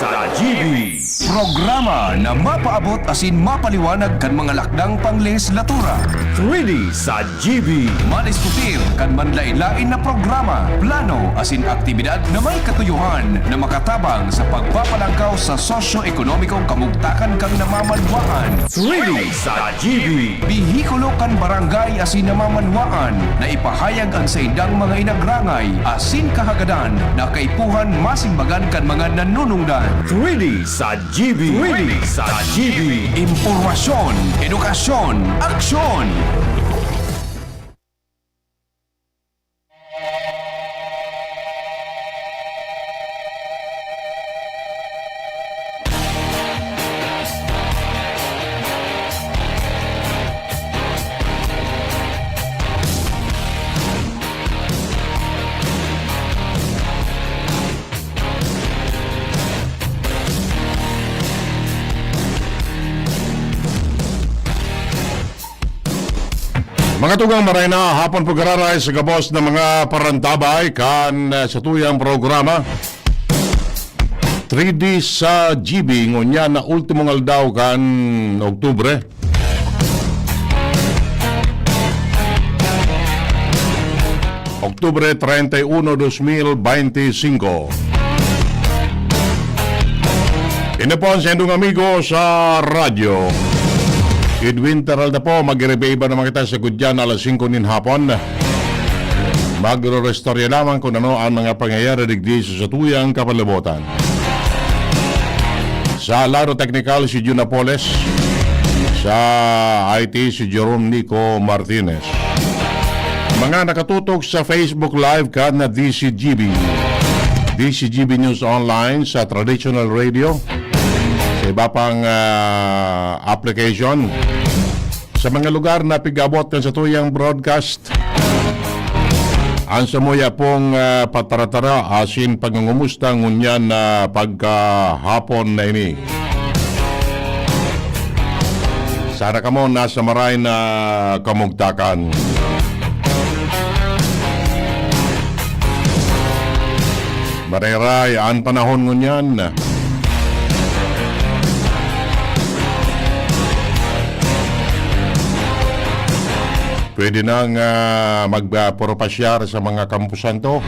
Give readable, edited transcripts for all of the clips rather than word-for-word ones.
sa GB. Programa na mapaabot asin mapaliwanag kan mga lakdang panglegislatura. 3D sa GB. Madiskutir kan manlain-lain na programa, plano asin aktibidad na may katuyuhan na makatabang sa pagpapalangkaw sa sosyo-ekonomikong kamugtakan kang namamanwaan. 3D sa GB. Bihikulo kan barangay asin namamanwaan na ipahayag ang sa indang mga inagrangay asin kahagadan na kaipuhan masimbagan kan mga nanunungdan. 3D sa GB. 3D sa GB. Impormasyon, edukasyon, aksyon! Mga tugang maray na hapon po gararay sa gabos ng mga parantabay kan sa tuyang programa 3D sa GB ngunya na ultimong aldaw kan Oktubre. Oktubre 31, 2025. Ina po ang sendong amigo sa radyo. Edwin Teral na po, mag-rebeiba naman kita sa Gudyan alas 5 nin hapon. Magro-restorya lamang kung ano ang mga pangyayari digdi sa tuyang kapalibutan. Sa laro technical si Jun Napoles, sa IT si Jerome Nico Martinez. Mga nakatutok sa Facebook Live ka na DCGB. DCGB News Online sa traditional radio. Sa iba pang application. Sa mga lugar na pigabot kan sa tuyang broadcast. Ang samuya pong pataratara asin pangungumusta ngunyan na pagkahapon na ini. Sana kamo nasa maray na kamugtakan. Maray-ray ang panahon ngunyan. Pwede nang magporopasyar sa mga kampusan to.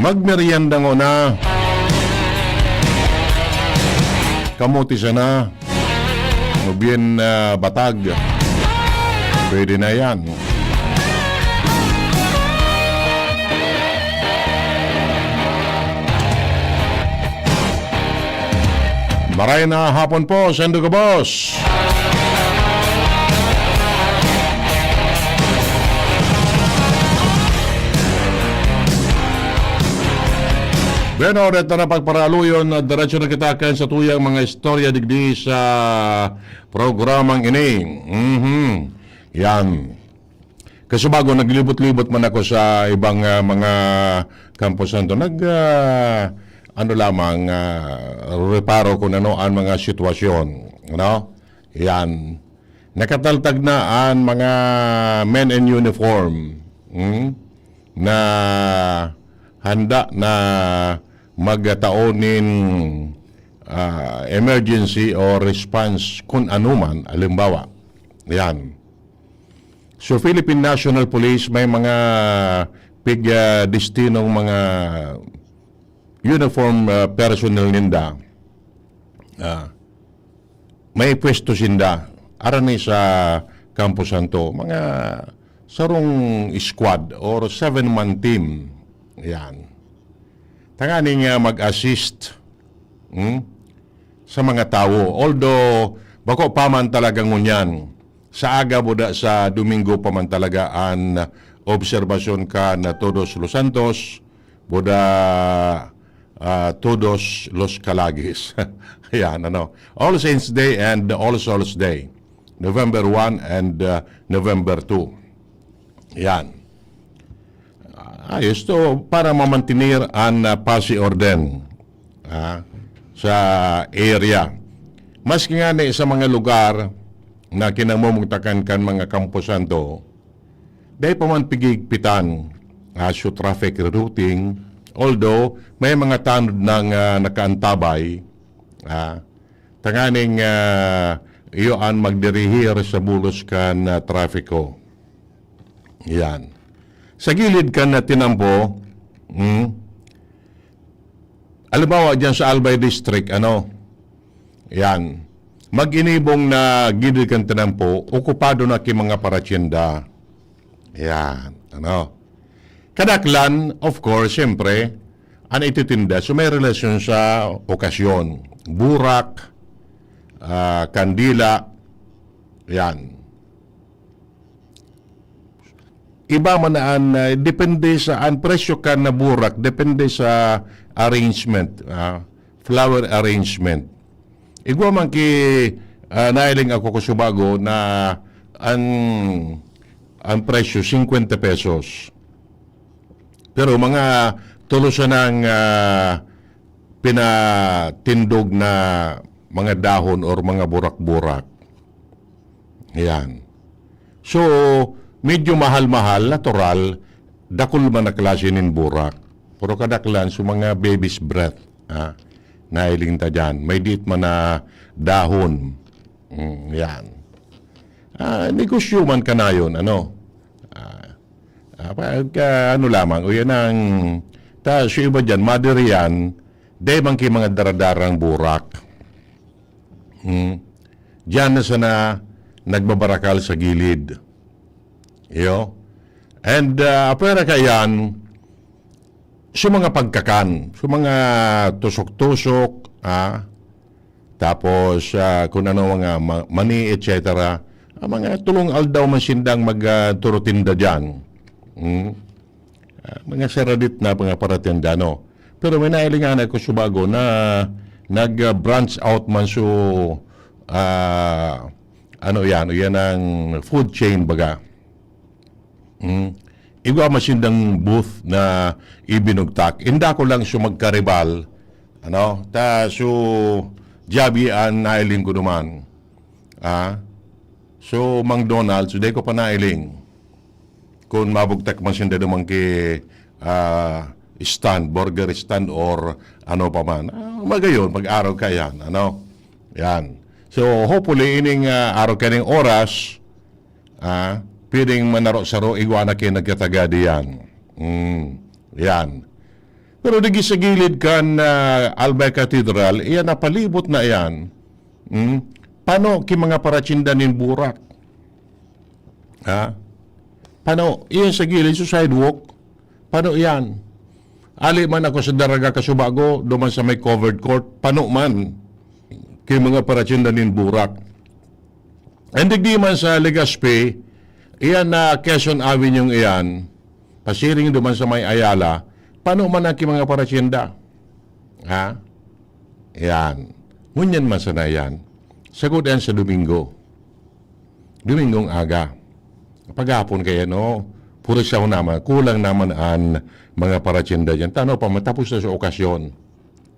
Magmerienda ngo na. Kamuti sana. Mubien batag. Pwede na yan. Maray na hapon po, sendo ka boss. Bueno, dito na pagparaluyon, diretso na kita kan sa tuyang mga istorya digdi sa programang ini. Yan. Kasi bago naglibot-libot man ako sa ibang mga kampusan to, ano lamang, reparo kung ano ang mga sitwasyon. No? Yan. Nakataltag na ang mga men in uniform na handa na magtaonin emergency or response kung anuman, alimbawa. Yan. So, Philippine National Police may mga destinong mga uniform personnel ninda. May pwesto sinda arani sa kampusan to. Mga sarong squad or 7-man team. Yan. Tanganing mag-assist sa mga tao. Although, bako pa man talaga ngunyan. Sa aga buda sa Domingo pa man talaga ang obserbasyon ka na Todos Los Santos, buda Todos Los Calagis. Ayan, ano. All Saints Day and All Souls Day. November 1 and November 2. Ayan. Ayos to para mamantinir ang pasi orden sa area. Maski nga sa mga lugar na kinamumugtakan kan mga kampusan to, dahil pa man pigigpitan so traffic rerouting, although may mga tanod ng nakaantabay, tanganing iyoan magdirihir sa bulos kan trafiko. Yan. Sa gilid kan na tinampo, alimbawa dyan sa Albay District, yan, mag-inibong na gilid kan tinampo, okupado na ki mga paratyenda. Yan, Kadaklan, of course, siyempre, ang ititinda, so may relasyon sa okasyon. Burak, kandila, yan. Iba man depende sa presyo ka na burak, depende sa arrangement, flower arrangement. Igwa man ki nailing ako kusubago na ang presyo 50 pesos. Pero mga tulusan ng pinatindog na mga dahon or mga burak-burak. Yan. So, medyo mahal-mahal, natural, dakol man na klase nin burak. Pero kadaklan, so mga baby's breath, nailing ta dyan. May dit man na dahon. Yan. Negosyo man ka na yun, lamang, o yan ang, so iba dyan, madirian, dahil man ki mga daradarang burak. Diyan na sana nagbabarakal sa gilid. And apera kayan, sa mga pagkakan, sa mga tusok-tusok, tapos kung ano mga mani, etc. Mga tulong aldaw man sindang magturutinda dyan. Mga seradit na mga paratinda, Pero may nailingan ako subago na nag-branch out man so yan ang food chain baga. Igwa masindang booth na ibinugtak. Inda ko lang so magkaribal. So jabi an nailing ko naman. So Mang Donald, so day ko pa nailing. Kung mabugtak man sinda naman ki stand, burger stand or ano pa man. Magayon, mag-araw ka yan. Yan. So, hopefully, ining araw ka ng oras, pwedeng manaro-saro, igwana kayo nagkatagadi yan. Yan. Pero digi sa gilid kan Albay Cathedral, iyan napalibot na yan. Paano ki mga paratsindanin burak? Paano? Iyan sa gilid, sa sidewalk, paano yan? Ali man ako sa Daraga Kasubago, duman sa may covered court, pano man kay mga paratsindanin burak. And di man sa Legazpi, iyan na Quezon Avenue iyan, pasiring duman sa may Ayala, pano man ang mga paratsinda? Yan. Ngunyan man sana yan. Sagot yan sa Domingo. Domingong aga. Paghapon kaya, puro siya naman, kulang naman ang mga paratsinda dyan. Tano pa, matapos na sa okasyon.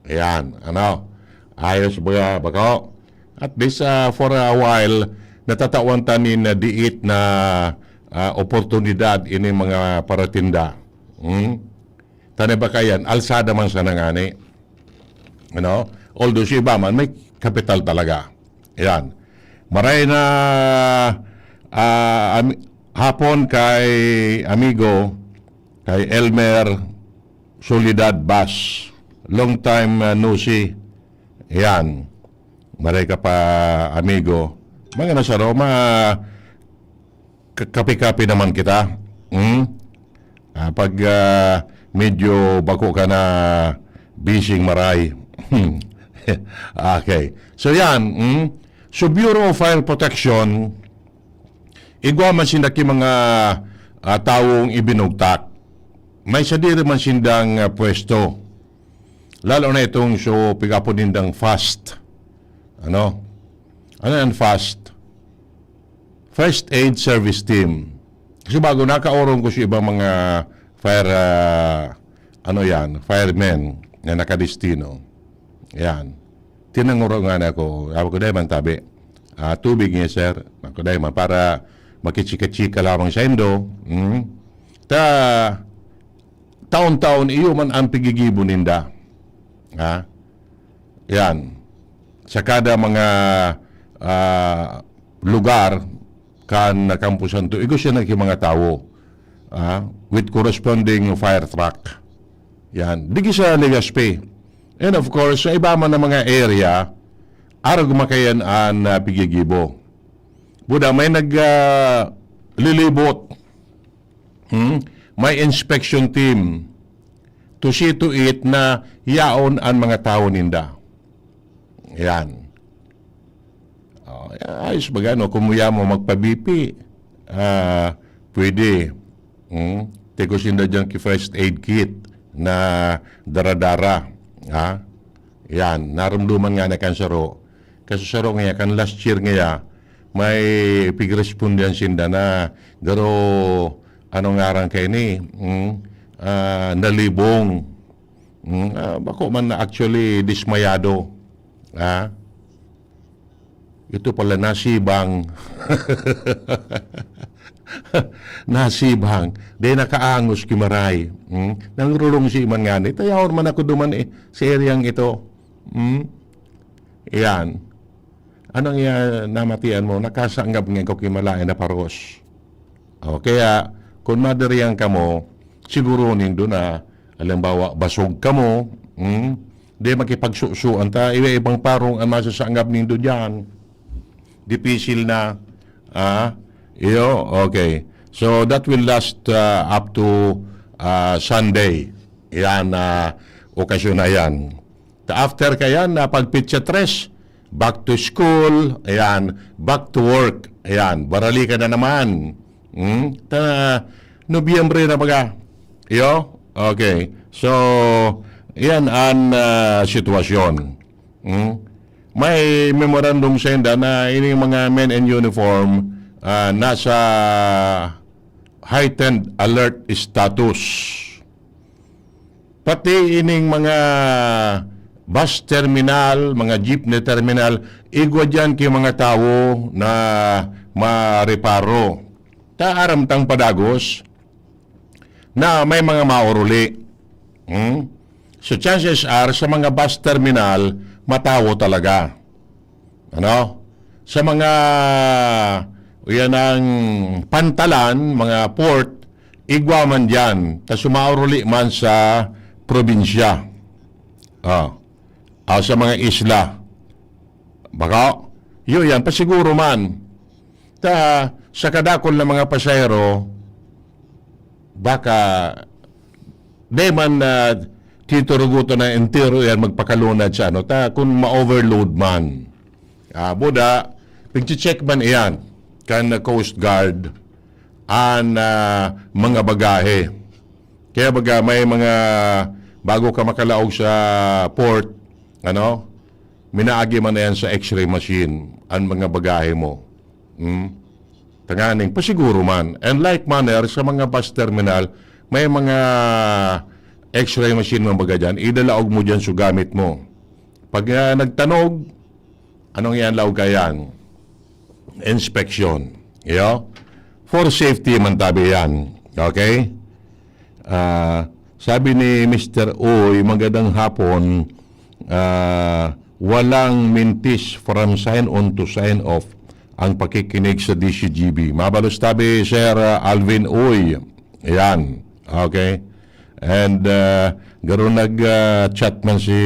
Ayan, ayos ba bako? At least for a while, natatawan tanin na diit na oportunidad ini mga paratinda. Tane ba kayan, alsada man sa nangani. Although si iba man, may kapital talaga. Ayan. Maray na hapon kay amigo, kay Elmer Solidad Bas. Long time no see. Yan. Maray ka pa, amigo. Mga nasa Roma, kapi-kapi naman kita. Pag medyo bako ka na bising maray. Okay. So yan. So Bureau of Fire Protection, igwa man sindaki mga taong ibinugtak. May sadiri man sindang pwesto. Lalo na itong so pigapo nindang FAST. Ano ang FAST? First Aid Service Team. Kasi bago nakaorong ko sa ibang mga fire, firemen na nakadestino. Yan. Tinanguro nga na ako. Ako ko dahil man tabi. Tubig niya, sir. Ako dahil man para makitsika-chika lamang sa indo. Taon-taon iyo man ang pigigibo ninda. Ha? Yan. Sa kada mga lugar kan kampusan to, igo siya naging mga tao. With corresponding fire truck. Yan. Digi sa Legazpi. And of course, sa iba man na mga area, araw gumakayan ang pigigibo. Buda, may lilibot. May inspection team to see to it na yaon ang mga tao ninda. Yan. Ayos ba gano? Kung muya mo magpa-BP, pwede. Tekos ninda dyan ki first aid kit na dara-dara. Yan. Naramduman nga na kansaro. Kasi saro nga kan last year nga may pig-respondan sinda na garo anong ngarang kayo ni nalibong. Bako man na actually dismayado. Ito pala nasibang. Nasibang. Dahil nakaangos kimaray. Nangrulong si Iman nga ni. Tayaw man ako duman sa areang ito. Yan. Anong namatian mo? Nakasanggap nga ko kimalain na paros. Kaya, kung madariyan ka mo, siguro nindo na, alambawa, basog ka mo, di makipagsusuan ta, ibang parong ang masasanggap nindo dyan. Dipisil na, okay. So, that will last up to Sunday. Yan, okasyon na yan. After ka yan, pagpitsa tres, back to school, ayan, back to work, ayan, barali ka na naman. Nobyembre na baga. Okay. So, yan ang sitwasyon. May memorandum senda na ini mga men in uniform nasa heightened alert status. Pati ining mga bus terminal, mga jeepney terminal, igwa dyan kay mga tao na mareparo. Taaram tang padagos na may mga mauruli. So chances are sa mga bus terminal, matawo talaga. Sa mga yan ang pantalan, mga port, igwa man dyan. Tas sumauruli man sa probinsya. Sa mga isla. Baka, yan, pasiguro man. Sa kadakol na mga pasahero, baka, di man tituruguto na entero yan magpakalunad sa kung ma-overload man. Buda, pag-check man iyan, kan Coast Guard, ang mga bagahe. Kaya baga, may mga bago ka makalaog sa port, minaagi man na yan sa x-ray machine ang mga bagahe mo. Tanganing, pasiguro man. And like manner, sa mga bus terminal, may mga x-ray machine mga baga dyan, idalaog mo dyan sugamit mo. Pag nagtanog, anong yan laog kayan? Inspection. For safety man tabi yan. Okay? Sabi ni Mr. Oy, magandang hapon, walang mintis from sign on to sign off ang pakikinig sa DCGB. Mabalos tabi, Sir Alvin Oy. Ayan. Okay. And garo nag-chat man si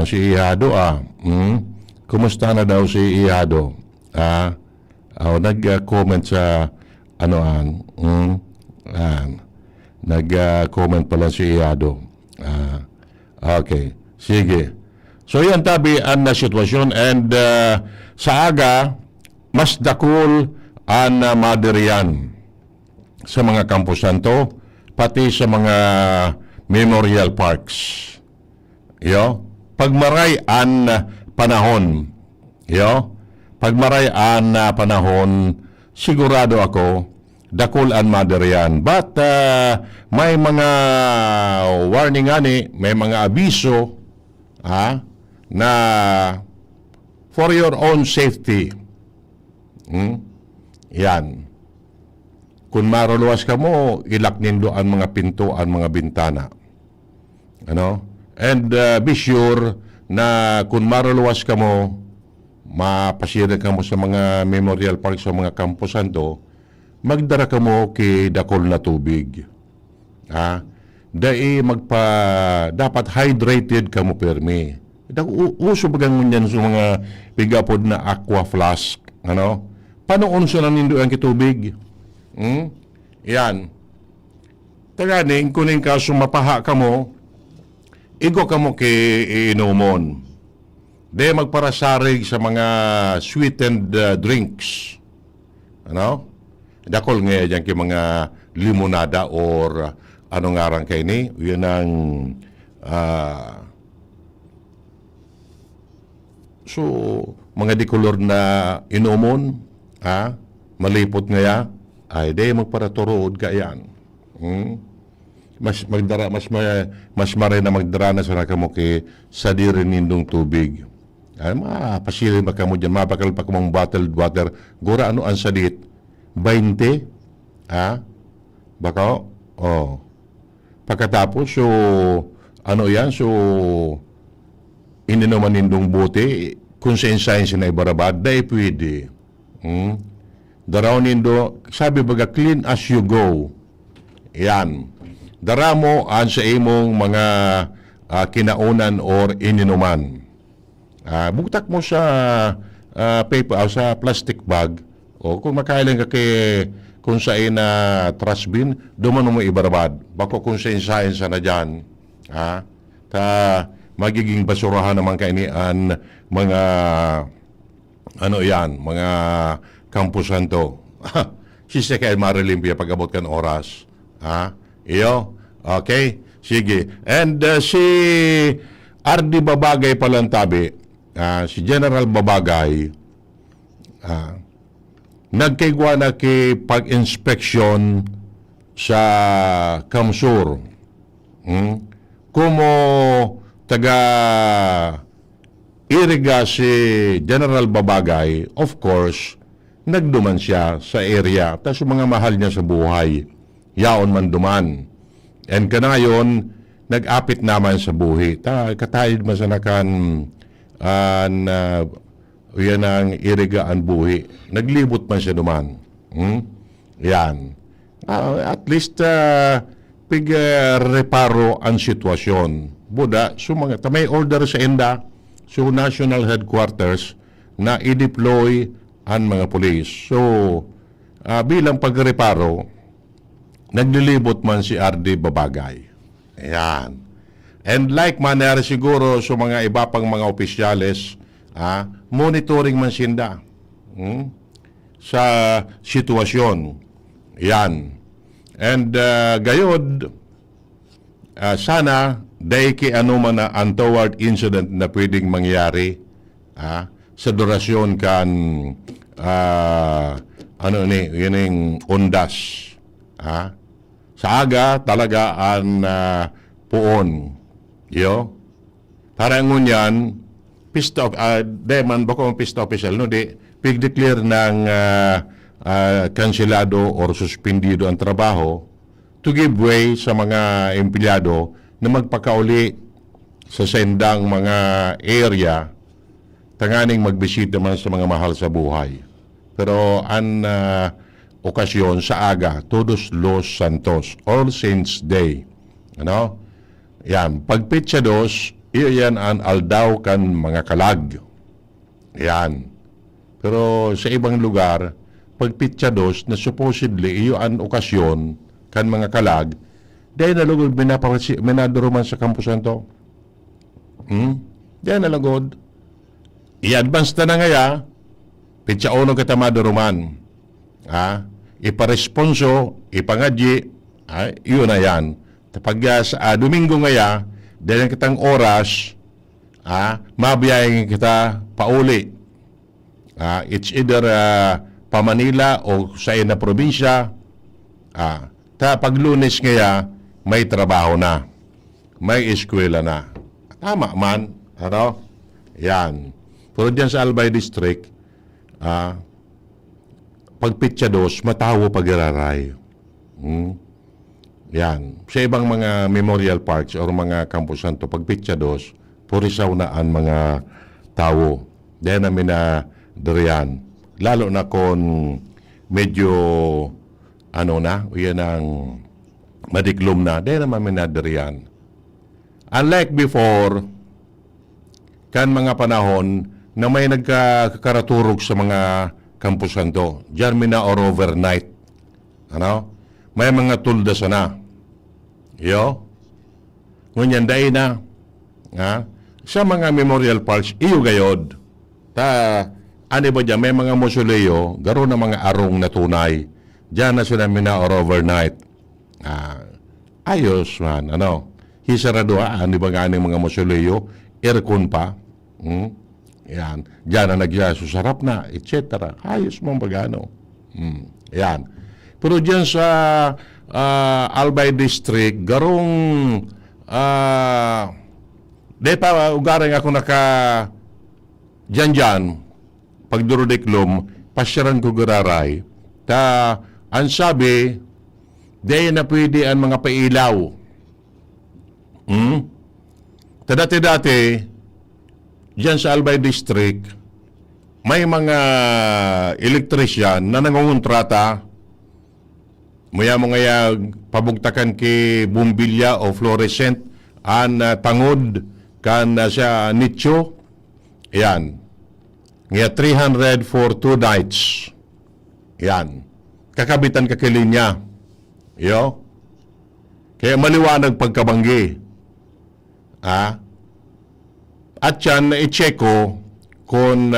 si Ihado. Kumusta na daw si Ihado? Nag-comment sa nag-comment pala si Ihado. Okay. Sige. So yan tabi ang sitwasyon and sa aga mas dakol ang maderian sa mga kampusan to pati sa mga memorial parks. Pagmaray ang panahon. Pagmaray ang panahon, sigurado ako dakol ang maderian. But may mga warning may mga abiso na for your own safety. Yan. Kung maruluwas ka mo, ilak nindo ang mga pinto, ang mga bintana. Ano? And be sure na kung maruluwas ka mo, mapasira ka mo sa mga memorial park, sa mga kampusan to, magdara ka mo kay dakol na tubig. Dapat hydrated ka mo permi. Uso bagang nyan sa mga pigapod na aqua flask. Ano? Panoon sa nanindo ang kitubig? Yan. Taganing, kuning ka sumapaha ka mo, igo ka mo kay inomon. De magparasarig sa mga sweetened drinks. Ano? Dakol nga yan kay mga limonada or ano nga rang kay ni? Yun ang so, mga dikolor na inomon, malipot nga ya, ay de magparaturood ka yan. Mas mare na magdara na sa nakamo kay sa dirin nindong tubig. Ay, mapasilin ba ka mo dyan, mapakal pa kumang bottled water, gura ano ang sadit? 20? Baka? Pagkatapos, so, ano yan, so, ininuman nindong bote, kung sa science na ibarabad, dahil pwede. Daraw nindo, sabi baga, clean as you go. Yan. Dara mo an sa imong mga kinaunan or ininuman. Bugtak mo sa paper, sa plastic bag, o kung makailan ka kung sa ina trash bin, duman mo ibarabad. Bako kung sa science na dyan, magiging basurahan naman kainian mga ano yan, mga kampusan to. Sisa kay marilimpia pag-abot kan oras. Iyo? Okay? Sige. And si RD Babagay Palantabi, si General Babagay, nagkaigwa na kay pag-inspeksyon sa Kamsur. Kumo taga iriga si General Babagay, of course, nagduman siya sa area, tapos mga mahal niya sa buhay, yaon man duman. And kanayon, nag-apit naman sa buhi. Katayid masanakan yan ang iriga ang buhi. Naglibot man siya duman. Yan. At least, reparo ang sitwasyon. Buda, so may order sa ENDA, so national headquarters, na i-deploy ang mga polis. So, bilang pagreparo, naglilibot man si RD Babagay. Ayan. And like manner siguro sa mga iba pang mga opisyales, monitoring man sinda sa sitwasyon. Yan. And gayod, sana dahil ki ano man na untoward incident na pwedeng mangyari sa durasyon kan yun yung undas. Sa aga talaga ang puon. Yo? Parang ngunyan, pista, deman ba kung pista official, no? Pig-declare ng kansilado or suspendido ang trabaho to give way sa mga empleyado na magpakauli sa sendang mga area tanganing magbisita man sa mga mahal sa buhay. Pero ang okasyon sa aga, Todos Los Santos, All Saints Day. Ano? Yan. Pag Petsa Dos, iyan ang aldaw kan mga kalag. Yan. Pero sa ibang lugar, pag Petsa Dos, na supposedly iyo ang okasyon kan mga kalag, dahil nalugod minaduruman sa kampusan to. Dahil nalugod. I-advance na ngaya, Petsa Ono kita maduruman. Iparesponso, ipangadyi, yun na yan. Kapag sa Domingo ngaya, dahil kitang oras, mabiyahin kita pauli. It's either pa Manila o sa ina probinsya. Pag Lunes ngaya, may trabaho na. May eskwela na. Tama man. Ano? Yan. Pero dyan sa Albay District, pagpitsa dos, matawo pag-araray. Yan. Sa ibang mga memorial parks or mga kampusan to, pagpitsa dos, purisaw na ang mga tao. Dahil namin na dariyan. Lalo na kung medyo yan ang madiklom na, dahil namin na dariyan. Unlike before, kan mga panahon na may nagkakaraturog sa mga kampusan to. Diyan mina or overnight. May mga tulda sana. Ngunyan dahil na. Sa mga memorial parks, iyo gayod. Ba dyan, may mga mausoleo, garo na mga arong na tunay. Diyan na sila mina or overnight. Ayos man, Hisarado, di ba nga mga mausoleo, aircon pa. Yan. Diyan na nagsusarap na, etc. Ayos mong bagano. Yan. Pero diyan sa Albay District, garong deta ugaring ako diyan, pagdurudiklom, pasyaran ko gararay, ang sabi, di na pwede ang mga pailaw. Dati, diyan sa Albay District, may mga electrician na nangungontrata, maya mga pabugtakan ki bumbilya o fluorescent, an tangod, kan siya nicho, yan. Nga 300 for 2 nights. Yan. Kakabitan ka kilinya. Kaya maliwanag pagkabanggi. At yan, i-check ko kung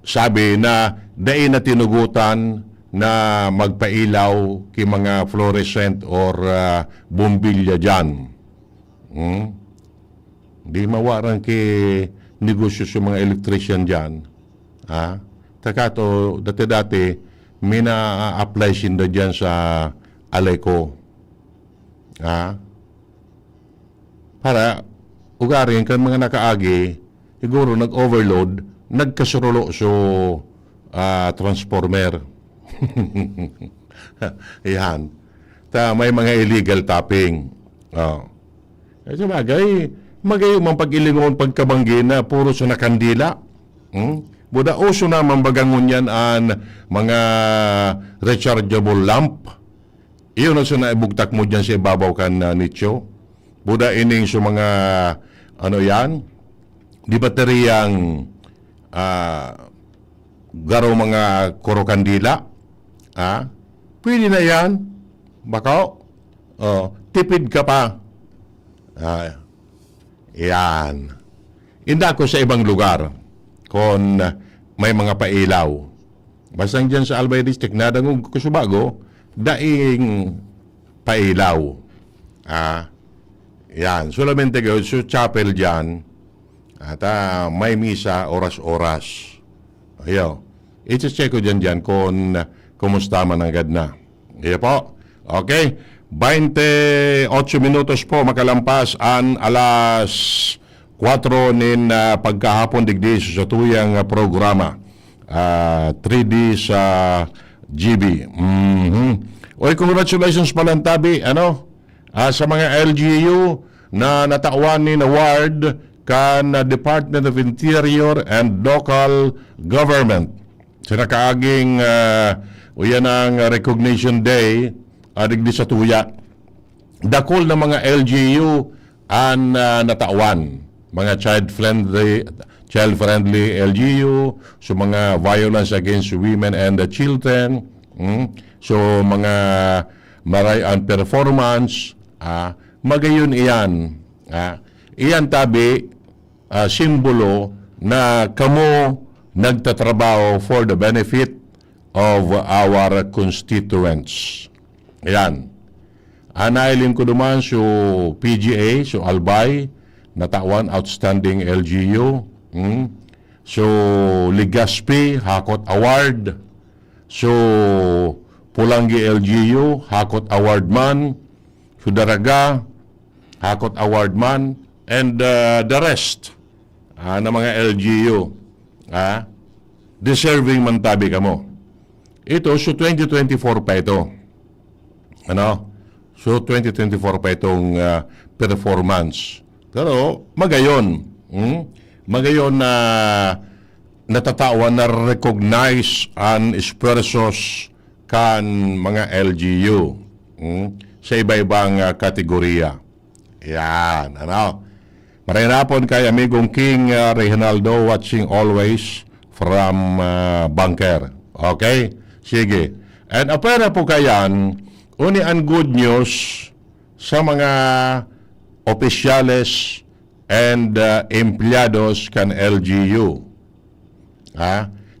sabi na dahil na tinugutan na magpailaw ki mga fluorescent or bumbilya dyan. Di mawarang ki negosyo sa mga electrician dyan. Takato, dati-dati, mina-apply sinda dyan sa Aleco. Para, ugarin kan mga nakaagi, siguro nag-overload, nagkasurulo so transformer. Yan. May mga illegal tapping. Kasi magayo man pag-ilingon pagkabanggi na puro sa nakandila. Buda uso na mambagangon yan ang mga rechargeable lamp. Iyon na sa naibugtak mo dyan sa ibabaw kan nicho. Buda ining sa mga di bateriyang garo mga korokandila. Pwede na yan. Baka tipid ka pa. Yan. Inda ko sa ibang lugar kung may mga pailaw. Basta dyan sa Albay District, nadangog Kusubago, daing pailaw. Yan. Solamente go, so chapel dyan, at may misa oras-oras. Ayaw. I-check ko dyan kung kumusta man ang gadna. Iya po. Okay. 28 minutos po makalampas ang alas 4 nin pagkahapon digdi sa tuyang programa 3D sa GB. Oy, congratulations palang tabi sa mga LGU na natawan ni award kan Department of Interior and Local Government. Sinakaaging yan ang recognition day digdi sa tuya. Dakol na mga LGU ang natawan. Mga child-friendly LGU, so mga violence against women and the children, so mga marayan performance, magayon iyan. Iyan tabi, simbolo na kamo nagtatrabaho for the benefit of our constituents. Ayan. Anailin ko naman so PGA, so Albay, natawan outstanding LGU. So Legazpi, Hakot Award. So Pulangi LGU, Hakot Award man. Sudaraga, Hakot Award man. And the rest na mga LGU. Deserving man tabi ka mo. ito, so 2024 pa ito. Ano? So 2024 pa itong performance. Pero magayon. Magayon na natatawan na recognize ang esforsos kan mga LGU sa iba-ibang kategorya. Yan, ano? Marinapon kay amigong King Reynaldo watching always from Bunker. Okay? Sige. And apera po kayan, uni ang good news sa mga opisyales and empleados kan LGU.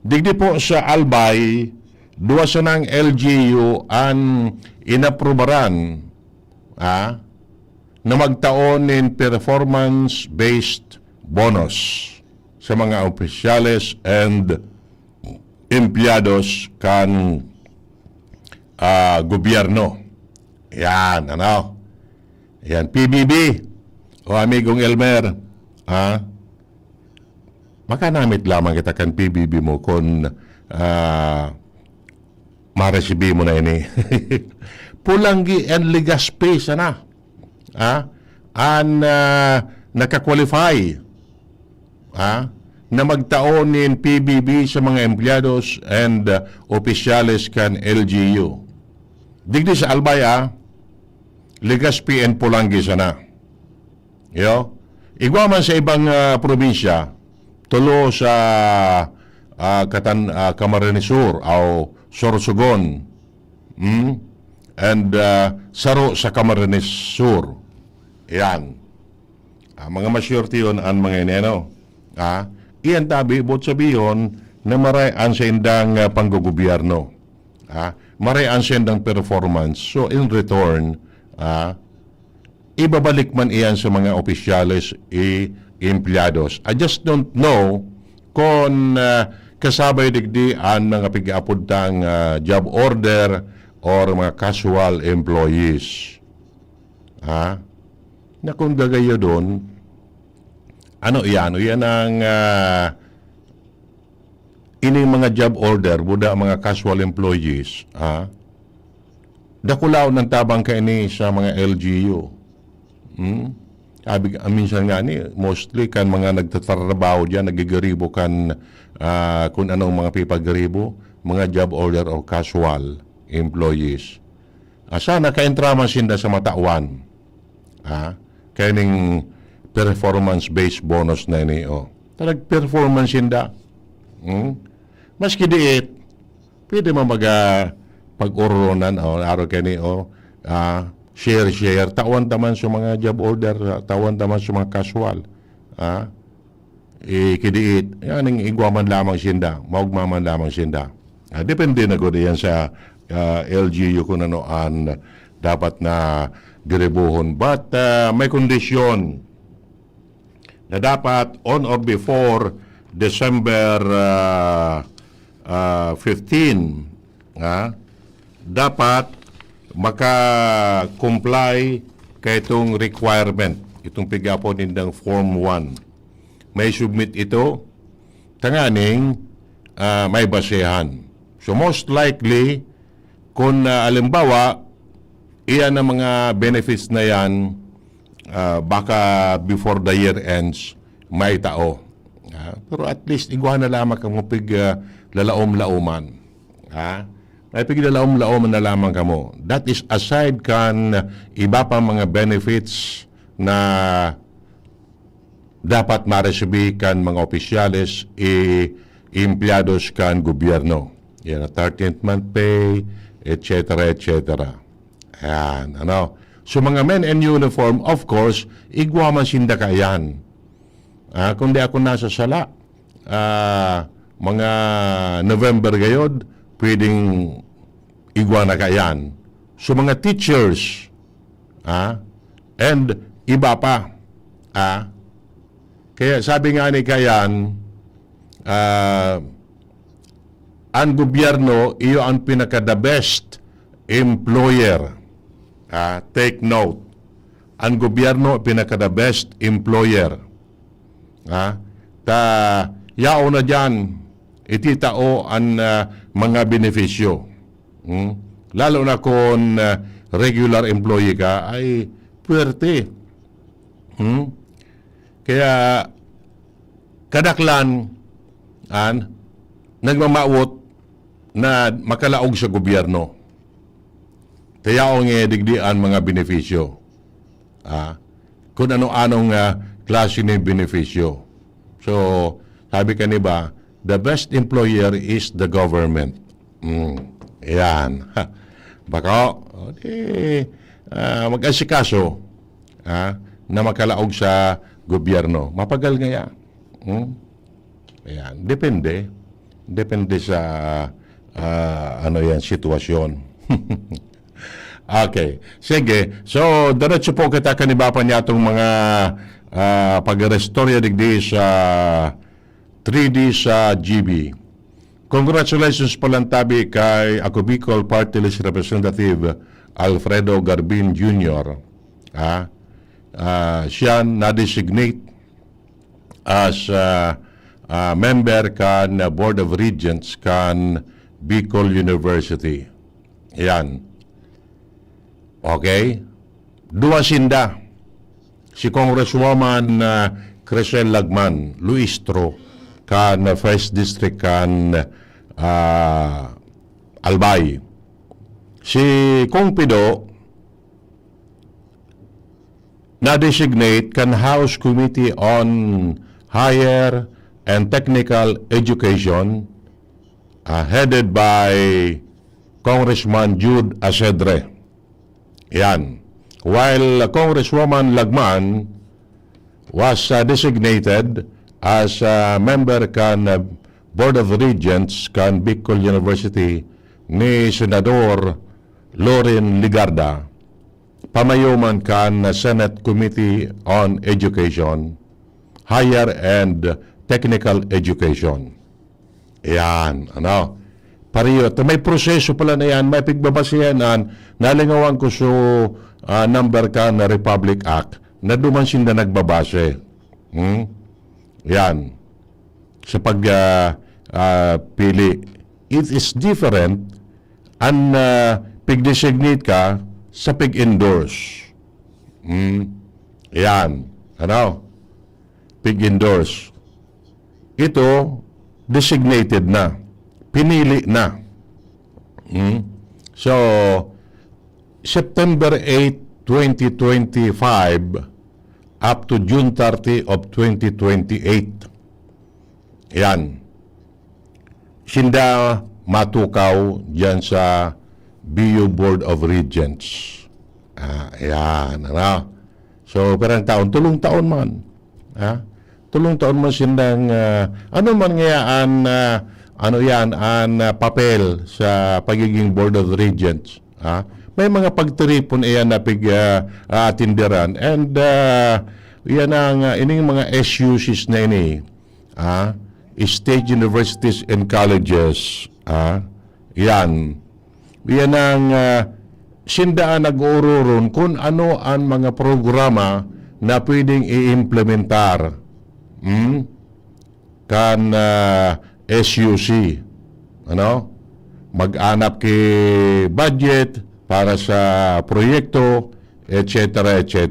Digdi po sa Albay, duwa sa ng LGU ang inaprubaran na magtaon in performance-based bonus sa mga opisyales and empleados kan gobyerno. Yan, ano? Yan, PBB. O amigong Elmer, makanamit lamang kita kan PBB mo kung maresibi mo na ini. Pulanggi and Legaspi sana. Nakakwalify na magtaon in PBB sa mga empleados and opisyales kan LGU. Digdi sa Albay, Legaspi and Pulanggi sana. Yo? Igwa man sa ibang probinsya, tulo sa Camarines Sur o Sorsogon, and saro sa Camarines Sur. Yan. Mga masyurti yun ang mga ineno. Iyan tabi, bot sabiyon na marayan sa indang panggugobyerno. Marayan sa indang performance. So in return, ibabalik man iyan sa mga opisyales empleados. I just don't know kung kasabay digdi ang mga pig-apuntang job order or mga casual employees. Na kung gagayo doon, ano yan? Yan ang ining mga job order, buda mga casual employees, dakulaw ng tabang kaini sa mga LGU. Minsan nga ni, mostly kan mga nagtatrabaho dyan, nagigaribo kan kung anong mga pipagaribo, mga job order o casual employees. Sana kaintraman sinda sa matawan. Kaning performance-based bonus na ini. Talag performance sinda. Maski diit, pwede mo pag-urunan araw kani share, tawan taman sa mga job order, tawan taman sa mga casual. Kidiit, yan ang igwaman lamang sinda, maugmaman lamang sinda. Depende na ko diyan sa LGU kung ano ang dapat na diribuhon. But may kondisyon na dapat on or before December 15, dapat maka-comply kay itong requirement, itong pigapon nindang Form 1. May submit ito, tanganing may basehan. So most likely, kung alimbawa, iyan ang mga benefits na yan, baka before the year ends, may tao. Pero at least, iguan na lamang kang mapig lalaom-lauman. May pigilalaom-lauman na lamang kamo. That is aside kan iba pa mga benefits na dapat maresibi kan mga opisyales empleados kan gobyerno. Yan, 13th month pay, etc. Ayan, ano. So mga men in uniform, of course, igwaman sinda kayan. Kung di ako nasa sala, mga November gayod, pwedeng igwa na kayan. So mga teachers, and iba pa, kaya sabi nga ni kayan, ang gobyerno, iyo ang pinaka-the best employer. Take note. Ang gobyerno, pinaka-the best employer. Yao na dyan, ititao ang mga benepisyo. Lalo na kung regular employee ka, ay puwerte. Kaya kadaklan nagmamawot na makalaog sa gobyerno. Tayaong digdian mga benepisyo. Kung ano-anong klase ng benepisyo. So, sabi ka ba, the best employer is the government. Yan. Baka, mag-asikaso na makalaog sa gobyerno. Mapagal nga yan. Ayan. Depende. Depende sa sitwasyon. Okay. Sige. So, diretso po kita kanibapan niya itong mga pag-restorya digdi sa 3D sa GB. Congratulations palantabi kay Ako Bicol Party List Representative Alfredo Garbin Jr. Siya na-designate as member kan Board of Regents kan Bicol University. Yan. Okay? Dua sinda. Si Congresswoman Crescel Lagman, Luistro, kan First District kan Albay. Si Kong Pido, na-designate kan House Committee on Higher and Technical Education, headed by Congressman Jude Asedre. Yan. While Congresswoman Lagman was designated as a member kan Board of Regents kan Bicol University ni Senador Loren Ligarda, pamayuman kan Senate Committee on Education, Higher and Technical Education. Yan, pariyo. May proseso pala na yan, may pigbabasihanan, nalingawan ko so number ka na Republic Act, na dumansin na nagbabase. Yan. Sa pagpili. It is different ang pig-designate ka sa pig-endorse. Yan. Pig-endorse. Ito, designated na. Pinili na. So, September 8, 2025 up to June 30 of 2028. Yan. Sinda matukaw dyan sa BU Board of Regents. Yan. So, perang taon, tulong taon man. Tulong taon man sindang, ano man ngayaan, papel sa pagiging Board of Regents. May mga pagtiripon iyan na atinderan. And yan ang ining mga SUCs na ini. State Universities and Colleges. Yan. Yan ang sindaan nag-uururon kung ano ang mga programa na pwedeng i-implementar. Kan SUC. Mag-anap kay budget para sa proyekto, etc., etc.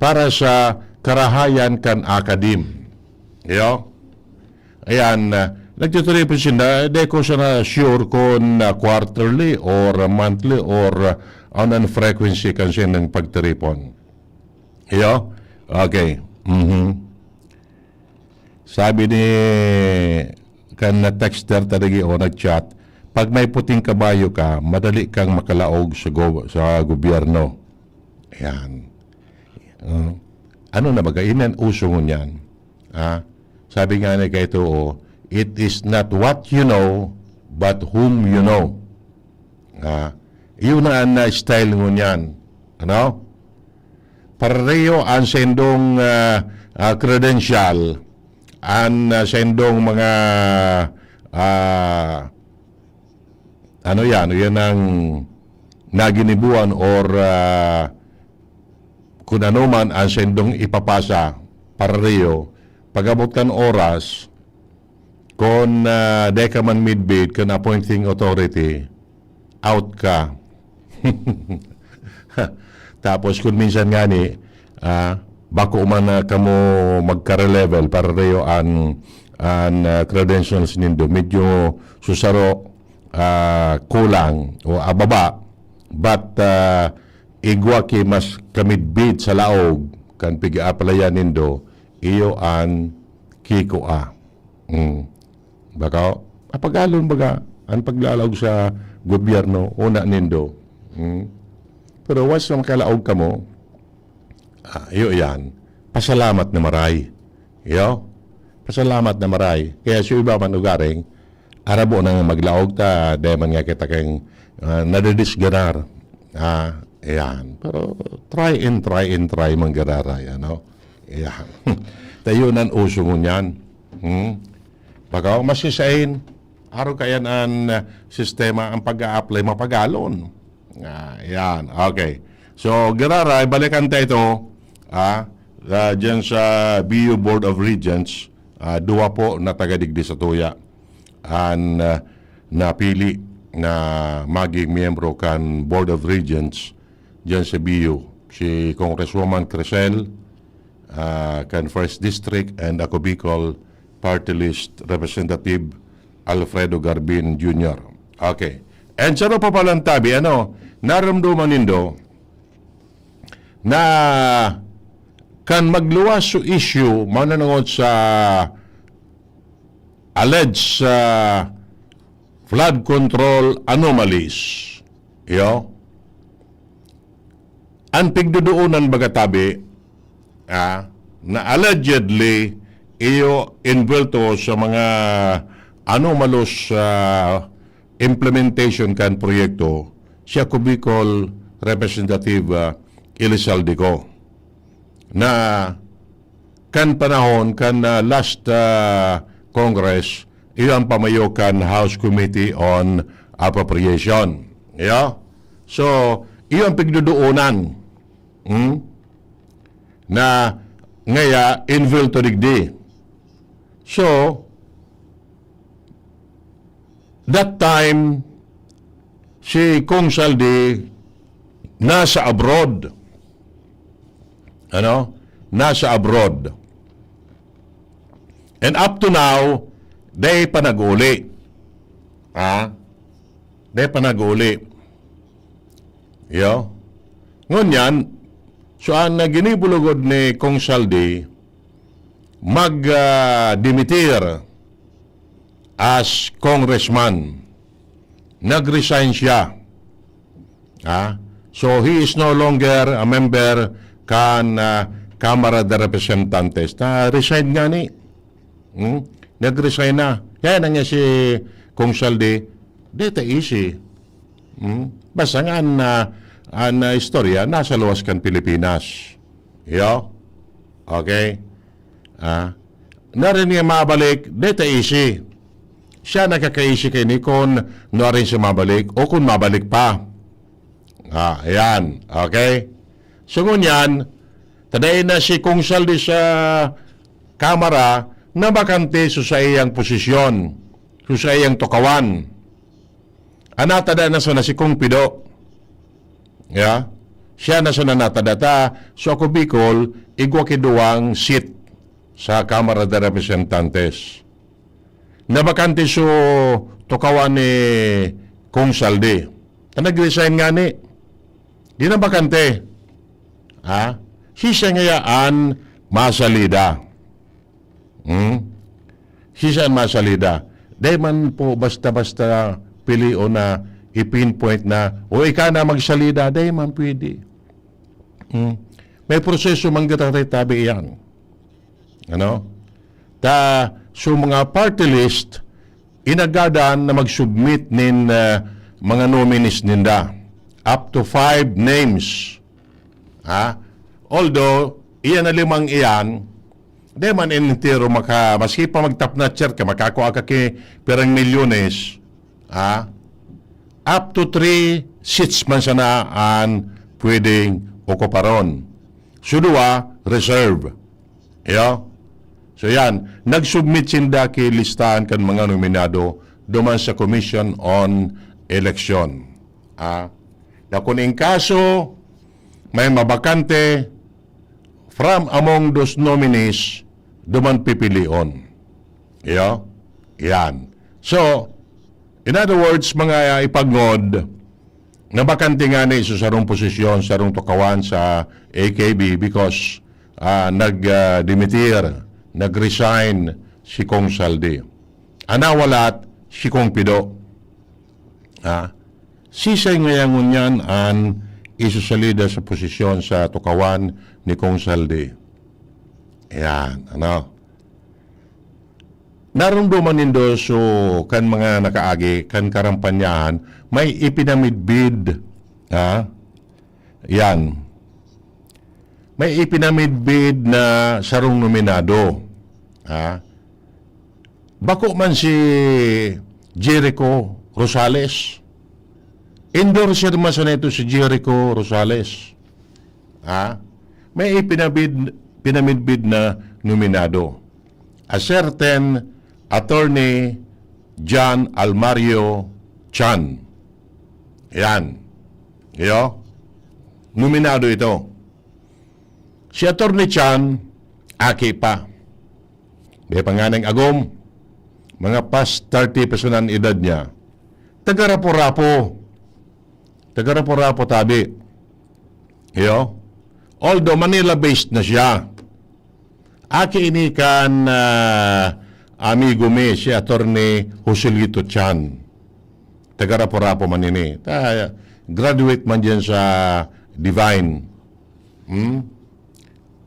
Para sa karahayan kan akadim. Ayan, nagtutuloy po sila, di ko siya sure kung quarterly or monthly or on an frequency kasi ng pagtiripon. Okay. Sabi ni kan na texter talagi o nag-chat, pag may puting kabayo ka, madali kang makalaog sa gobyerno. Ayan. Ano na baga? Inan uso mo niyan. Sabi nga na kayo ito, it is not what you know, but whom you know. Yun ang style mo niyan. Pareho ang sendong credential, ang sendong mga yan ang naginibuan or kung ano man ang sendong ipapasa pareho. Pag-abot kan oras, kung di ka man midbid kung appointing authority, out ka. Tapos kung minsan nga ni, bako man kamo magka-level para reyo an credentials nindo, medyo susaro kulang o ababa, but igwa ki mas kamidbid sa laog kan piga-aplayan nindo, iyo an kiko baka apagalon baga ang paglalawag sa gobyerno una nindo. Pero once na makalaog ka mo, iyo yan, pasalamat na maray. Iyo, pasalamat na maray. Kaya siya iba man ugaring, arabo na maglaog ta, dahil man nga kita kang nadidisganar. Ayan. Pero try manggararay, ano? Ayan. Tayo nan uso mo niyan. Baka masisain, araw kayan ang sistema ang pag-a-apply mapagalon. Ayan. Okay. So, gararay, balikan tayo ito, dyan sa BU Board of Regents, duwa po na tagadigdi sa tuya ang napili na maging miyembro kan Board of Regents dyan sa BU. Si Congresswoman Crescel, kan First District, and ako Bicol Party List Representative Alfredo Garbin Jr. Okay. And sa pa palang tabi, naramdaman nindo na kan magluwas sa issue mananungod sa alleged flood control anomalies. Ang pigduduunan bagatabi na allegedly iyo involved sa mga anomalous implementation kan proyekto siya Bicol Representative Elizalde na kan panahon kan last Congress iyan pamayokan House Committee on Appropriation. So iyan pigduduunan na ngaya involved to digdi. So that time si Kong Saldi nasa abroad. Nasa abroad. And up to now, day pa nag-uli. Day pa nag-uli. Ngunyan, so ang ginibulugod ni Kong Saldi, mag-dimitir as congressman. Nag-resign siya. So he is no longer a member kan Kamara de Representantes. Na-resign nga ni. Nag-resign na. Kaya na nga si Kong Saldi, dito easy. Basta nga ang istorya, nasa luwas kan Pilipinas. Okay? Narin niya mabalik, dito easy. Siya nakaka-easy kay ni kung narin siya mabalik o kung mabalik pa. Ayan. Okay? So ngunyan, taday na si Kong Saldi sa Kamara na bakante sa iyang posisyon, sa iyang tukawan. Anatada na na si Kong Pido. Siya na sa nanatadata. So ako Bicol, igwa kiduwang seat sa Kamara de Representantes. Nabakante so tukawan ni Kong Saldi. Nag-resign nga ni. Di na bakante. Siya ngayaan masalida. Siya masalida. Di man po basta-basta pilio na ipinpoint na o ika na magsalida. Di man pwede. May proseso manggatabi yan. So mga party list, inagadan na mag-submit nin mga nominees ninda. Up to 5 names. Although, iyan na limang iyan, di man entero maski pa magtap-natcher ka, makakuha ka perang milyones, up to 3 seats man sana ang pwedeng okuparon. Sudua, reserve. So yan, nag-submit sinda kay listahan kan mga nominado duman sa Commission on Election. Na kung in kaso may mabakante from among those nominees, duman pipilion. Yan. So, in other words, mga ipagngod, na bakante nga na iso sarong posisyon, sarong tukawan sa AKB because nag-dimitir, nag-resign si Kong Saldi. Anawalat si Kong Pido. Sisay ngayon ngunyan ang isusalida sa posisyon sa tukawan ni Kong Saldi. Yan, Narumduman nindo so kan mga nakaagi, kan karampanyahan, may ipinamidbid. Yan. May ipinamidbid na sarong nominado. Bako man si Jericho Rosales. Endorser man sa neto si Jericho Rosales. May pinamidbid na nominado. A certain Attorney John Almario Chan. Yan. Nominado ito. Si Attorney Chan, aki pa. May panganang agom. Mga past 30 pesonan edad niya. Taga-rapo-rapo tabi. Although Manila-based na siya. Aki ini kan amigo me si Attorney Joselito Chan. Taga-rapo-rapo man ini. Graduate man dyan sa Divine.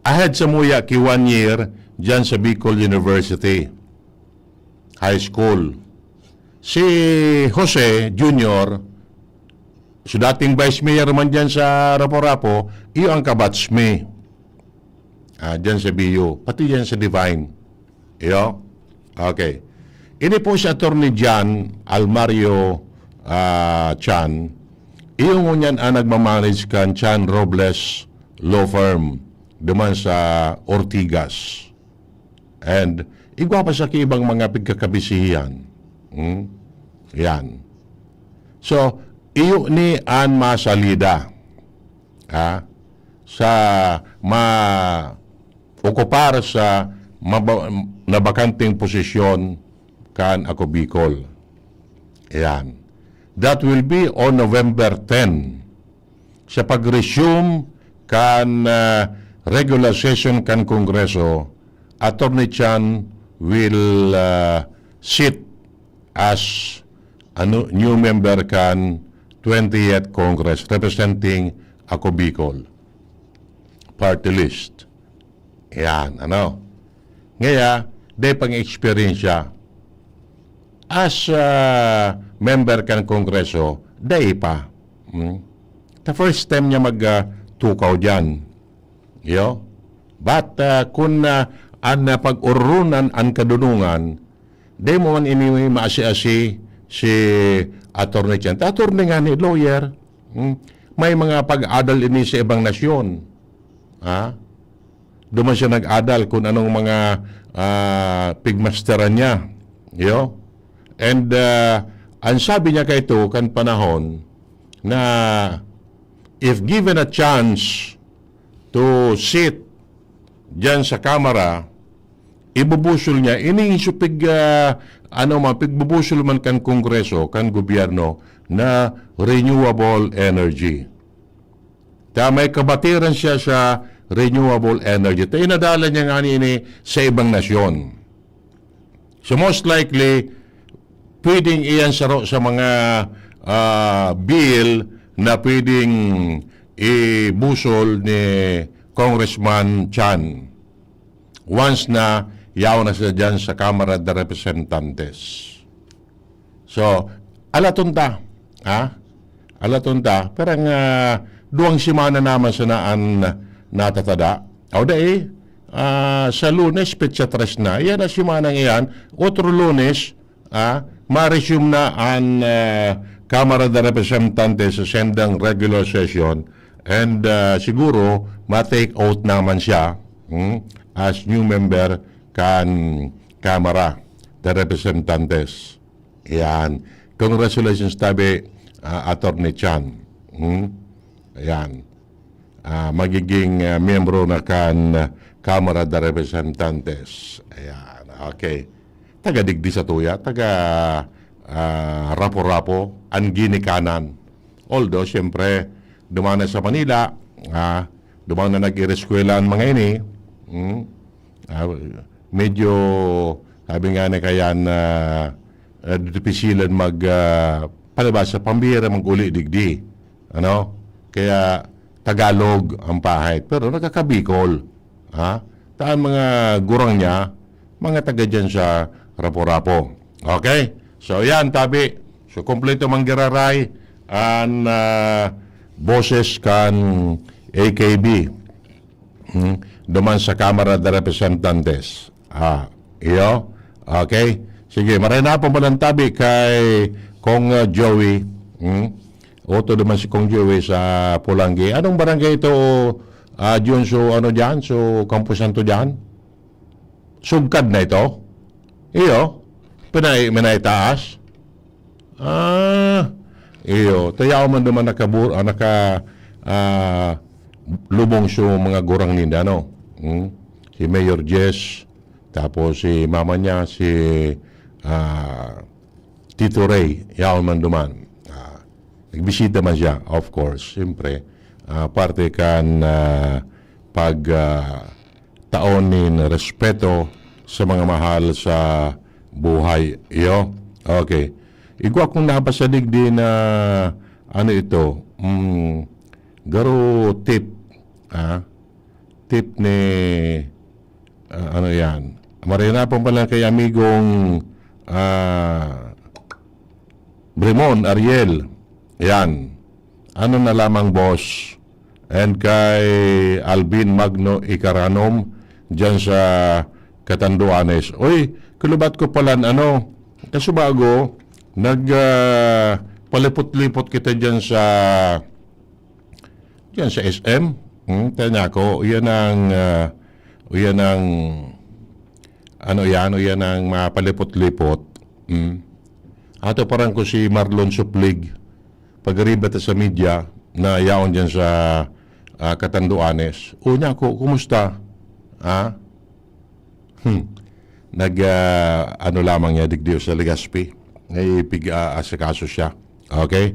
Ahead sa muya ki 1 year dyan sa Bicol University High School. Si Jose Jr., so dating vice mayor man dyan sa Rapo-Rapo, iyo ang kabatch me. Dyan sa BU. Pati dyan sa Divine. Okay. Ini po si Attorney John Almario Chan. Iyo ngunyan ang nagmamanage kan Chan Robles Law Firm duman sa Ortigas. And igwa pa sa ibang mga pagkakabisihan. Yan. So, iyo ni an masalida sa okupar sa nabakanting posisyon kan ako Bicol. Yan. That will be on November 10 sa pag-resume kan regular session kan Kongreso. Attorney Chan will sit as new member kan 20th Congress representing ako Bicol party list. Yan, Ngaya, day pang-experience siya. As member kan Kongreso, day pa. The first time niya mag-tukaw dyan. But kung ang pag-urunan ang kadunungan, day mo man ini maasi-asi si Attorney Chan. Attorney nga ni lawyer. May mga pag-adal ini sa ibang nasyon. Duman siya nag-adal kung anong mga pigmasteran niya. And ang sabi niya kay ito kan panahon na if given a chance to sit dyan sa kamera, ibubusol niya, iniiso pigbubusol man kan Kongreso, kan gobyerno, na renewable energy. May kabatiran siya sa renewable energy. Inadala niya nga ini sa ibang nasyon. So most likely, pwedeng iyan sa mga bill na pwedeng ibusol ni Congressman Chan once na yaw na siya dyan sa Kamara de Representantes. So, alatunta. Alatunta. Parang duwang simana naman sa naan natatada. O dahil, sa Lunes, petsa 3 na. Iyan na simana ngayon. Otro Lunes, ma-resume na ang Kamara de Representantes sa sendang regular session. And siguro, ma-take out naman siya as new member kan Kamara de Representantes. Yan. Congratulations tabi, Attorney Chan. Ayan. Magiging miyembro na kan Kamara de Representantes. Ayan. Okay. Taga digdi sa tuya, taga rapo-rapo, ang ginikanan. Although, siyempre, dumana sa Manila, dumana nag-ireskwela ang mga ini, medyo, sabi nga na kaya na dipisilan palabas sa pambira mag-uli digdi. Ano? Kaya, Tagalog ang pahit. Pero nakakabikol. Taan mga gurang niya, mga taga dyan sa rapo-rapo. Okay? So, yan, tabi. So, kompleto manggiraray ang boses kan AKB. Duman sa Kamara de Representantes. Iyo? Okay? Sige, maray na po palang tabi kay Kong Joey. Oto naman si Kong Joey sa Pulanggi. Anong barangay ito, Jun? So, ano dyan? So, kampusan to dyan? Sugkad na ito? Iyo? Pinay-taas? Iyo. Tayaw man naman lubong so mga gurang ninda, no? Si Mayor Jess, tapos si mama niya, si Tito Ray, yaw man duman. Nagbisita man siya, of course, siyempre. Parte kan taonin respeto sa mga mahal sa buhay. Iyo? Okay. Igwa kung napasalig din na ano ito, garo tip, tip ni, ano yan, marinapon pala kay amigong Bremon Ariel. Yan. Ano na lamang, boss? And kay Alvin Magno Icaranom dyan sa Catanduanes. Uy, kulubat ko pala, kasubago, palipot-lipot kita dyan sa SM. Tanya ko, yan ang mapalipot-lipot. Ato parang ko si Marlon Suplig, pag-aribata sa media, na yaon dyan sa Catanduanes. Una ko, kumusta? Ano lamang niya, digdiyo sa Legazpi. Asikaso siya. Okay?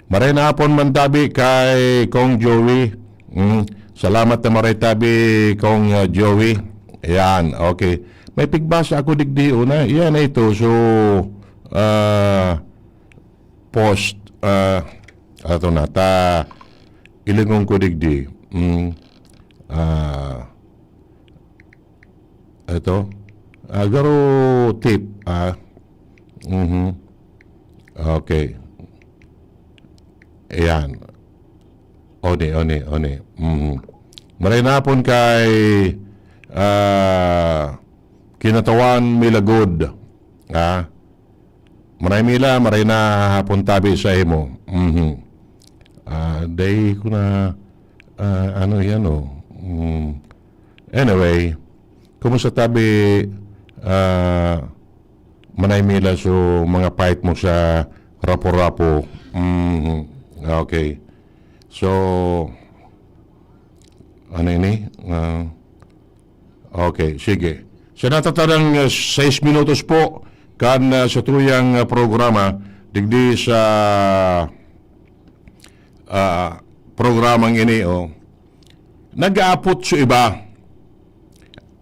Maray na hapon man tabi kay Kong Joey. Salamat na maray tabi Kong Joey. Ayan, okay. May pigbasa ako digdiyo na. Yan na ito. So, post, ato na, ilingong ko digdi. Ito. Garo tip. Okay. Ayan. One. Maray na hapon kay Kinatawan Milagod. Maray na hapon tabi sa imo. Day ko na anyway, kumusta tabi Manaymila so mga fight mo sa rapo-rapo. Okay. So ano ini? Okay, sige. Sa natatadang 6 minutos po kan sa tuyang programa digdi sa programang ini nag-aapot sa iba.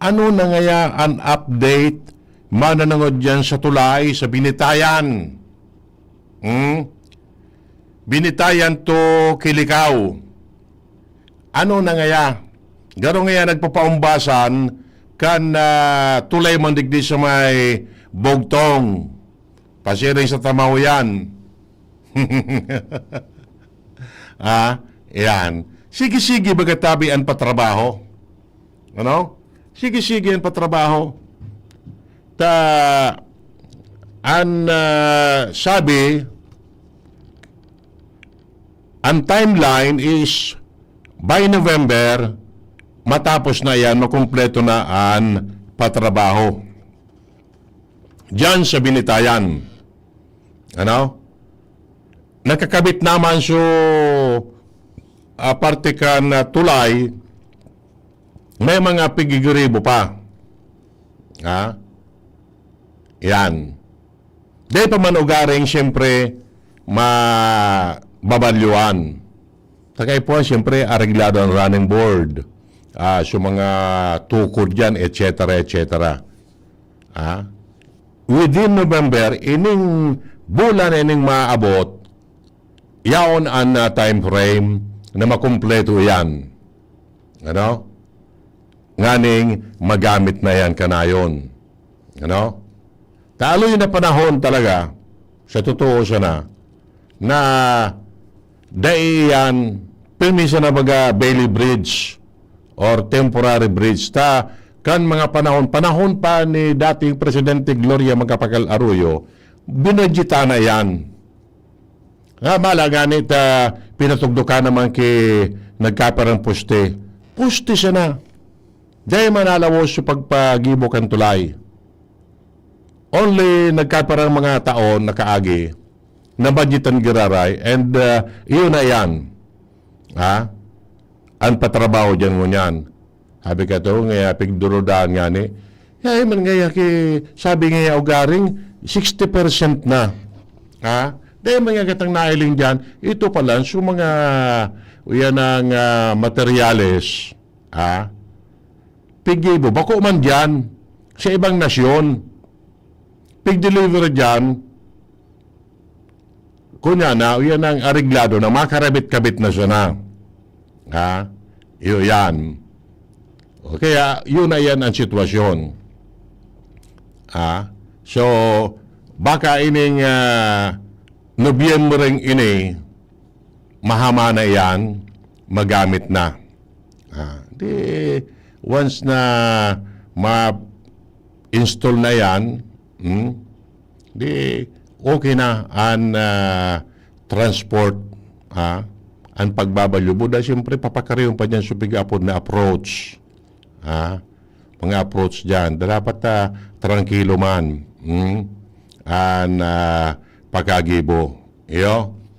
Ano na ngaya ang update mananangod dyan sa tulay sa Binitayan? Binitayan to Kilikaw. Ano na ngaya? Garo ngaya nagpapaumbasan kan tulay man digdi sa may Bogtong. Pasiring sa Tamawayan. Yan. Sige-sige bagatabi ang patrabaho. Ano? Sige-sige ang patrabaho. Sabi, ang timeline is by November, matapos na yan, makumpleto na ang patrabaho. Diyan sa Binitayan. Ano? Nakakabit naman so aparte ka na tulay, may mga pigigribo pa. Ha? Yan. Dahil pa man ugaring siyempre mababalyuan. Takay po siyempre areglado ang running board. So mga tukod dyan, etc. Within November, ining bulan ining maabot, yaon ang time frame na makumpleto yan. Ano? Nganing magamit na yan kanayon. Ano? Talo yun na panahon talaga, sa totoo siya na daiyan, permisa na baga Bailey Bridge or temporary bridge. Kan mga panahon pa ni dating Presidente Gloria Macapagal Arroyo, binadjita na yan. Malaganit, pinatugdukan naman nagkaparang poste. Poste siya na. Dahil manalawos sa pagpagibok ang tulay. Only nagkaparang mga taon nakaagi na budgetan giraray and iyon na yan. Ang patrabaho dyan ngunyan. Sabi ka to, ngaya pigdurodaan nga ni. Man ngaya sabi ngaya ugaring 60% na. Dahil mga gatang nailing dyan, ito pala so mga yan ang materyales. Pigibo, bako man dyan sa ibang nasyon. Pig-deliver dyan, kunya na, yan ang areglado na makarabit-kabit na siya na. Yun yan. Kaya, yun na yan ang sitwasyon. So, baka ining Nobyembre ini, mahama na yan, magamit na. Once na ma-install na yan, okay na ang transport, ang pagbabalyubo. Dahil siyempre papakariyon pa dyan supigapod na approach. Mga approach dyan. Dapat tranquilo man. Ang pagkagibo.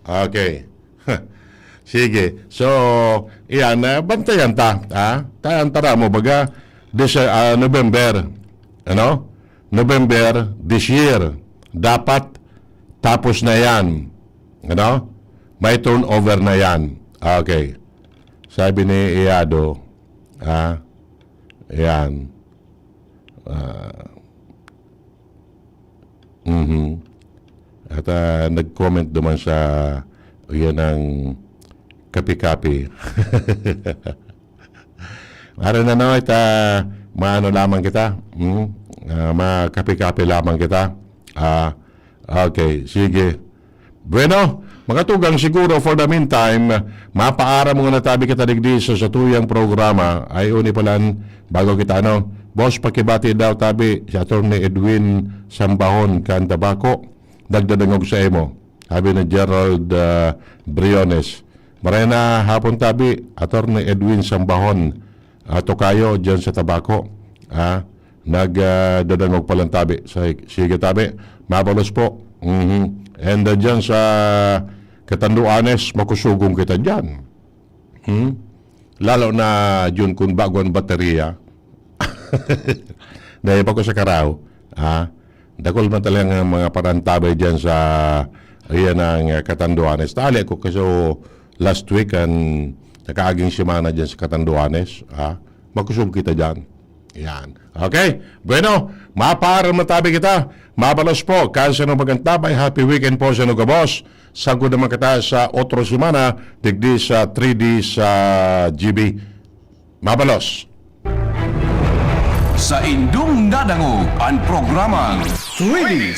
Okay. Sige. So, yan. Bantayan ta. Tara mo baga. November. Ano? November this year. Dapat tapos na yan. Ano? May turnover na yan. Okay. Sabi ni Iado, yan. At nag-comment naman sa yan ang kapi-kapi. Para na no, maano lamang kita. Makapi-kapi lamang kita. Okay, sige. Bueno, makatugang siguro for the meantime, mapaara mo nga natabi kita digdi sa tuyang programa ay uni palan bago kita boss pakibati daw tabi si Atty. Edwin Sambahon kan Tabako dagdadangog sa emo. Sabi ni Gerald Briones. Marena hapon tabi Atty. Edwin Sambahon tokayo dyan sa Tabako. Nagdadangog palang tabi. Sige tabi, mabalos po. And dyan sa Katanduanes, makusugong kita dyan. Lalo na dyan kung bago ang baterya. Dahil pa ko sa Karaw. Dakol man talagang mga parantabay dyan sa ayan ang Katanduanes. Tali ko kasi last week nakaaging simana dyan sa Katanduanes. Makusugong kita dyan. Yan. Okay? Bueno, mapaaral matabi kita. Mabalos po. Kansa ng magantabay. Happy weekend po sa Nugabos. Sagod naman kita sa otro semana. Digdi sa 3D sa GB. Mabalos. Sa indung dadangog ang programang 3D